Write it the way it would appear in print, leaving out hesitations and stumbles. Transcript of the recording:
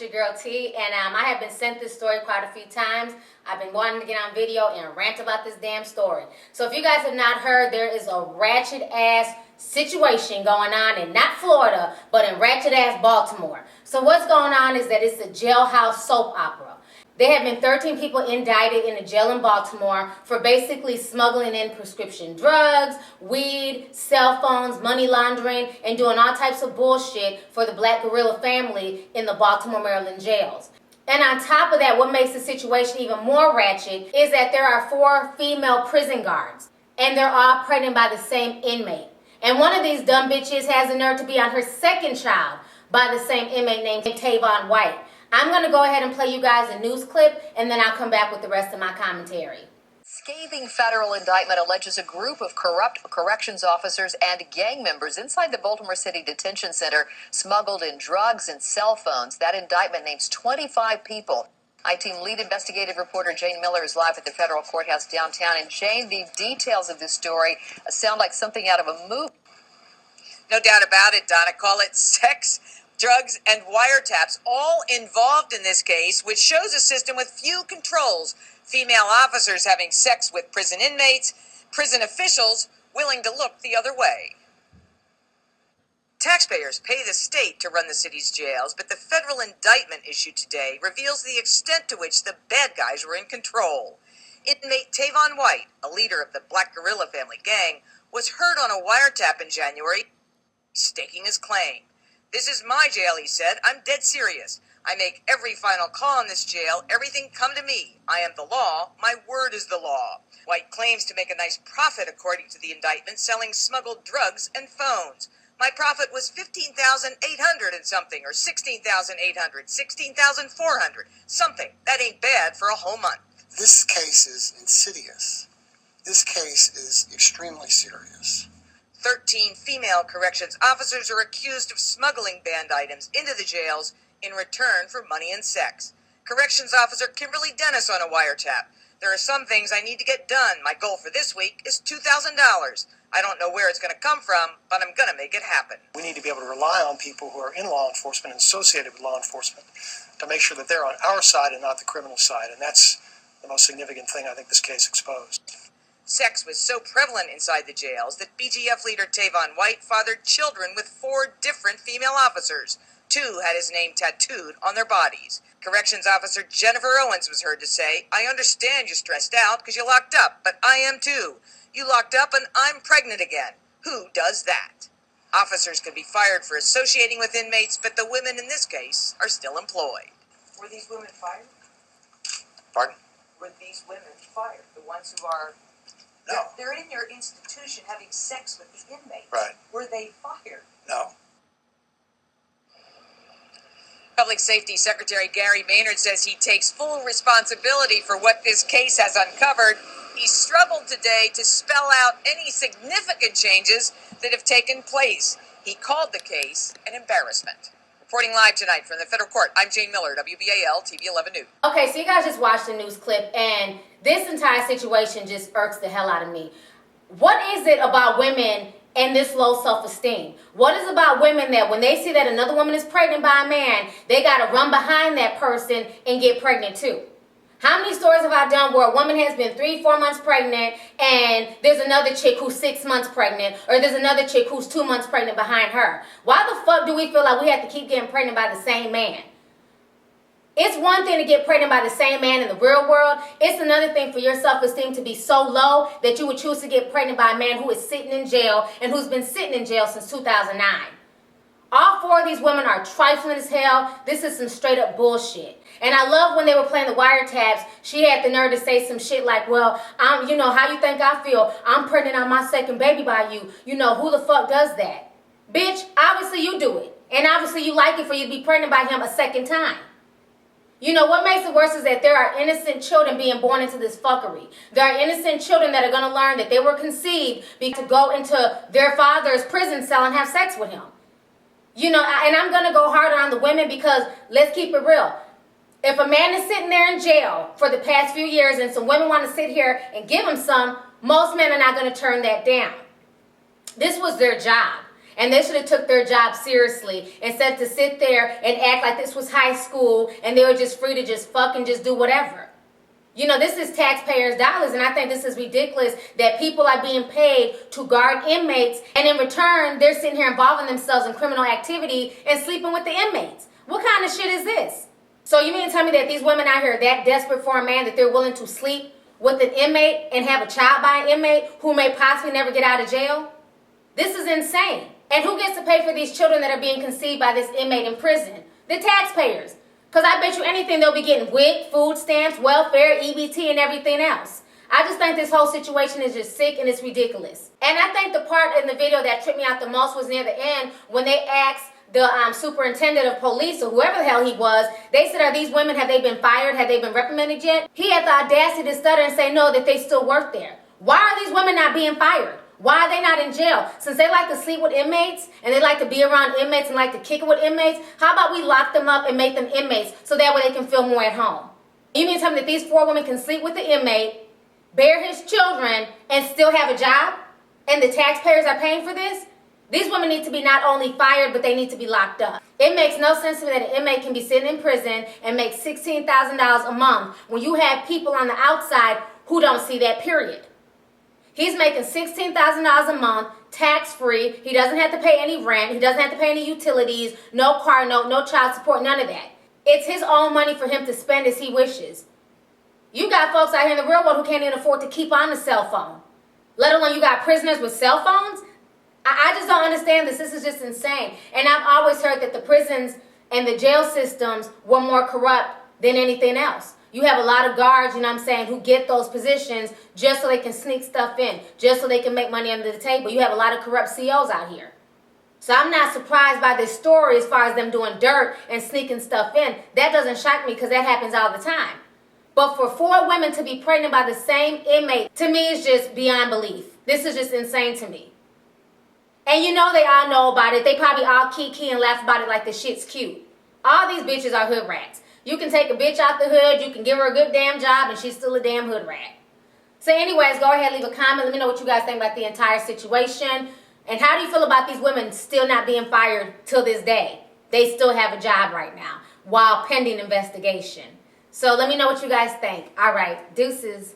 your girl T, and I have been sent this story quite a few times. I've been wanting to get on video and rant about this damn story. So if you guys have not heard, there is a ratchet ass situation going on in not Florida, but in ratchet ass Baltimore. So what's going on is that it's a jailhouse soap opera. There have been 13 people indicted in a jail in Baltimore for basically smuggling in prescription drugs, weed, cell phones, money laundering, and doing all types of bullshit for the Black Gorilla family in the Baltimore, Maryland jails. And on top of that, what makes the situation even more ratchet is that there are 4 female prison guards, and they're all pregnant by the same inmate. And one of these dumb bitches has the nerve to be on her second child by the same inmate named Tavon White. I'm going to go ahead and play you guys a news clip, and then I'll come back with the rest of my commentary. Scathing federal indictment alleges a group of corrupt corrections officers and gang members inside the Baltimore City Detention Center smuggled in drugs and cell phones. That indictment names 25 people. I-Team lead investigative reporter Jane Miller is live at the federal courthouse downtown. And Jane, the details of this story sound like something out of a movie. No doubt about it, Donna. Call it sex, drugs, and wiretaps, all involved in this case, which shows a system with few controls. Female officers having sex with prison inmates, prison officials willing to look the other way. Taxpayers pay the state to run the city's jails, but the federal indictment issued today reveals the extent to which the bad guys were in control. Inmate Tavon White, a leader of the Black Gorilla family gang, was heard on a wiretap in January, staking his claim. "This is my jail," he said. "I'm dead serious. I make every final call in this jail. Everything come to me. I am the law. My word is the law." White claims to make a nice profit, according to the indictment, selling smuggled drugs and phones. "My profit was $15,800 and something, or $16,800, $16,400, something. That ain't bad for a whole month." This case is insidious. This case is extremely serious. 13 female corrections officers are accused of smuggling banned items into the jails in return for money and sex. Corrections officer Kimberly Dennis on a wiretap. "There are some things I need to get done. My goal for this week is $2,000. I don't know where it's going to come from, but I'm going to make it happen." We need to be able to rely on people who are in law enforcement and associated with law enforcement to make sure that they're on our side and not the criminal side. And that's the most significant thing I think this case exposed. Sex was so prevalent inside the jails that BGF leader Tavon White fathered children with 4 different female officers. 2 had his name tattooed on their bodies. Corrections officer Jennifer Owens was heard to say, "I understand you're stressed out because you're locked up, but I am too. You locked up and I'm pregnant again. Who does that?" Officers could be fired for associating with inmates, but the women in this case are still employed. Were these women fired? Pardon? Were these women fired? The ones who are... No. They're in your institution having sex with the inmates. Right. Were they fired? No. Public Safety Secretary Gary Maynard says he takes full responsibility for what this case has uncovered. He struggled today to spell out any significant changes that have taken place. He called the case an embarrassment. Reporting live tonight from the federal court, I'm Jane Miller, WBAL TV 11 News. Okay, so you guys just watched the news clip, and this entire situation just irks the hell out of me. What is it about women and this low self-esteem? What is about women that when they see that another woman is pregnant by a man, they got to run behind that person and get pregnant too? How many stories have I done where a woman has been 3-4 months pregnant and there's another chick who's 6 months pregnant, or there's another chick who's 2 months pregnant behind her? Why the fuck do we feel like we have to keep getting pregnant by the same man? It's one thing to get pregnant by the same man in the real world. It's another thing for your self-esteem to be so low that you would choose to get pregnant by a man who is sitting in jail and who's been sitting in jail since 2009. All 4 of these women are trifling as hell. This is some straight up bullshit. And I love when they were playing the wiretaps, she had the nerve to say some shit like, "Well, how you think I feel? I'm pregnant on my second baby by you. Who the fuck does that?" Bitch, obviously you do it. And obviously you like it for you to be pregnant by him a second time. What makes it worse is that there are innocent children being born into this fuckery. There are innocent children that are going to learn that they were conceived to go into their father's prison cell and have sex with him. And I'm going to go harder on the women because let's keep it real. If a man is sitting there in jail for the past few years and some women want to sit here and give him some, most men are not going to turn that down. This was their job. And they should have took their job seriously instead to sit there and act like this was high school and they were just free to just fucking just do whatever. You know, this is taxpayers' dollars, and I think this is ridiculous that people are being paid to guard inmates, and in return, they're sitting here involving themselves in criminal activity and sleeping with the inmates. What kind of shit is this? So you mean to tell me that these women out here are that desperate for a man that they're willing to sleep with an inmate and have a child by an inmate who may possibly never get out of jail? This is insane. And who gets to pay for these children that are being conceived by this inmate in prison? The taxpayers. Because I bet you anything they'll be getting WIC, food stamps, welfare, EBT, and everything else. I just think this whole situation is just sick and it's ridiculous. And I think the part in the video that tripped me out the most was near the end when they asked the superintendent of police or whoever the hell he was. They said, are these women, have they been fired? Have they been reprimanded yet? He had the audacity to stutter and say no, that they still work there. Why are these women not being fired? Why are they not in jail? Since they like to sleep with inmates and they like to be around inmates and like to kick it with inmates, how about we lock them up and make them inmates so that way they can feel more at home? You mean to tell me that these 4 women can sleep with the inmate, bear his children, and still have a job? And the taxpayers are paying for this? These women need to be not only fired, but they need to be locked up. It makes no sense to me that an inmate can be sitting in prison and make $16,000 a month when you have people on the outside who don't see that, period. He's making $16,000 a month, tax-free. He doesn't have to pay any rent. He doesn't have to pay any utilities, no car note, no child support, none of that. It's his own money for him to spend as he wishes. You got folks out here in the real world who can't even afford to keep on the cell phone, let alone you got prisoners with cell phones. I just don't understand this. This is just insane. And I've always heard that the prisons and the jail systems were more corrupt than anything else. You have a lot of guards, you know what I'm saying, who get those positions just so they can sneak stuff in, just so they can make money under the table. You have a lot of corrupt CEOs out here. So I'm not surprised by this story as far as them doing dirt and sneaking stuff in. That doesn't shock me because that happens all the time. But for 4 women to be pregnant by the same inmate, to me, is just beyond belief. This is just insane to me. And you know they all know about it. They probably all kiki and laugh about it like the shit's cute. All these bitches are hood rats. You can take a bitch out the hood, you can give her a good damn job, and she's still a damn hood rat. So anyways, go ahead, leave a comment. Let me know what you guys think about the entire situation. And how do you feel about these women still not being fired till this day? They still have a job right now while pending investigation. So let me know what you guys think. All right, deuces.